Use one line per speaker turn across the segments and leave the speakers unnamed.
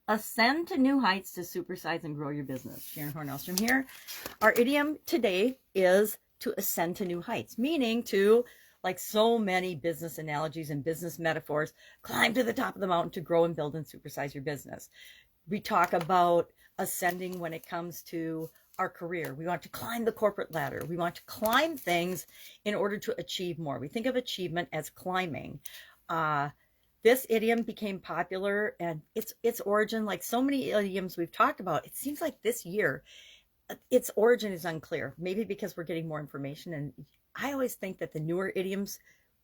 Ascend to new heights to supersize and grow your business. Sharon Horne-Ellstrom here. Our idiom today is to ascend to new heights, meaning to, like so many business analogies and business metaphors, climb to the top of the mountain to grow and build and supersize your business. We talk about ascending when it comes to our career. We want to climb the corporate ladder. We want to climb things in order to achieve more. We think of achievement as climbing. This idiom became popular, and its origin, like so many idioms we've talked about, it seems like this year its origin is unclear. Maybe because we're getting more information, and I always think that the newer idioms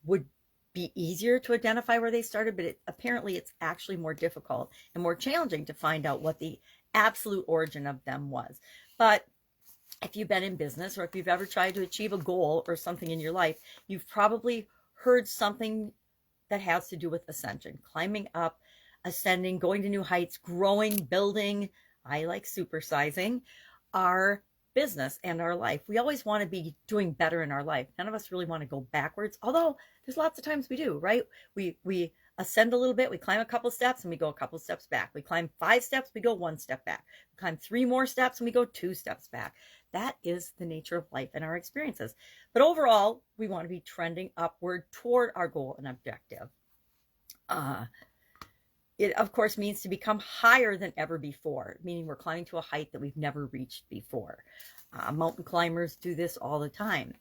would be easier to identify where they started, but apparently it's actually more difficult and more challenging to find out what the absolute origin of them was. But if you've been in business, or if you've ever tried to achieve a goal or something in your life, you've probably heard something that has to do with ascension, climbing up, ascending, going to new heights, growing, building. I like supersizing our business and our life. We always want to be doing better in our life. None of us really want to go backwards, although there's lots of times we do, right? We ascend a little bit, we climb a couple steps, and we go a couple steps back. We climb 5 steps, we go 1 step back. We climb 3 more steps, and we go 2 steps back. That is the nature of life and our experiences. But overall, we want to be trending upward toward our goal and objective. It, of course, means to become higher than ever before, meaning we're climbing to a height that we've never reached before. Mountain climbers do this all the time.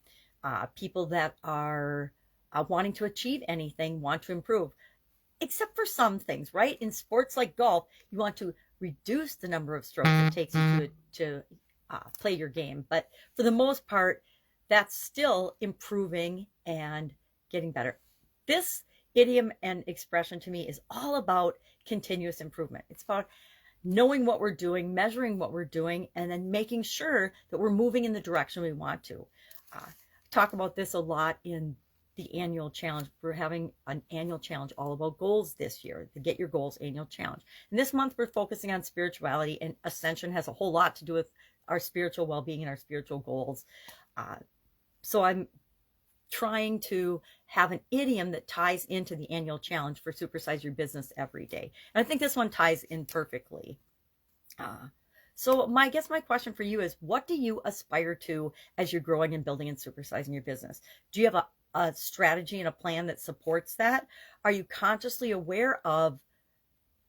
People that are wanting to achieve anything want to improve, except for some things, right? In sports like golf, you want to reduce the number of strokes it takes you to play your game. But for the most part, that's still improving and getting better. This idiom and expression to me is all about continuous improvement. It's about knowing what we're doing, measuring what we're doing, and then making sure that we're moving in the direction we want to. Talk about this a lot in the annual challenge. We're having an annual challenge all about goals this year, the Get Your Goals annual challenge. And this month we're focusing on spirituality, and ascension has a whole lot to do with our spiritual well-being and our spiritual goals. So I'm trying to have an idiom that ties into the annual challenge for Supersize Your Business every day. And I think this one ties in perfectly. So I guess my question for you is, what do you aspire to as you're growing and building and supersizing your business? Do you have a strategy and a plan that supports that? Are you consciously aware of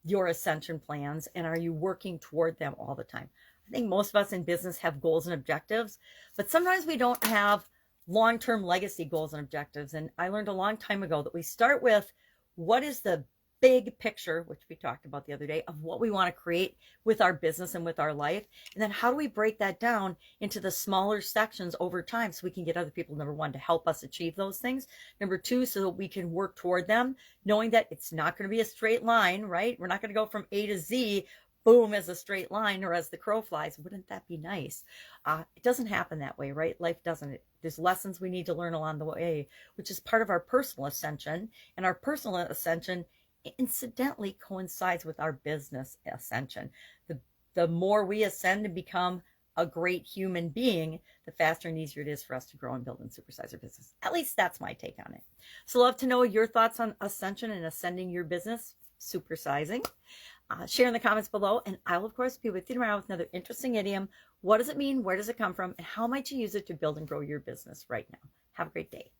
your ascension plans, and are you working toward them all the time? I think most of us in business have goals and objectives, but sometimes we don't have long-term legacy goals and objectives. And I learned a long time ago that we start with what is the big picture, which we talked about the other day, of what we want to create with our business and with our life. And then how do we break that down into the smaller sections over time so we can get other people, number one, to help us achieve those things. Number two, so that we can work toward them, knowing that it's not going to be a straight line, right? We're not going to go from A to Z, boom, as a straight line or as the crow flies. Wouldn't that be nice? It doesn't happen that way, right? Life doesn't. There's lessons we need to learn along the way, which is part of our personal ascension. And our personal ascension incidentally coincides with our business ascension. The more we ascend and become a great human being, the faster and easier it is for us to grow and build and supersize our business. At least that's my take on it. So love to know your thoughts on ascension and ascending your business, supersizing. Share in the comments below, and I will, of course, be with you tomorrow with another interesting idiom. What does it mean? Where does it come from? And how might you use it to build and grow your business right now? Have a great day.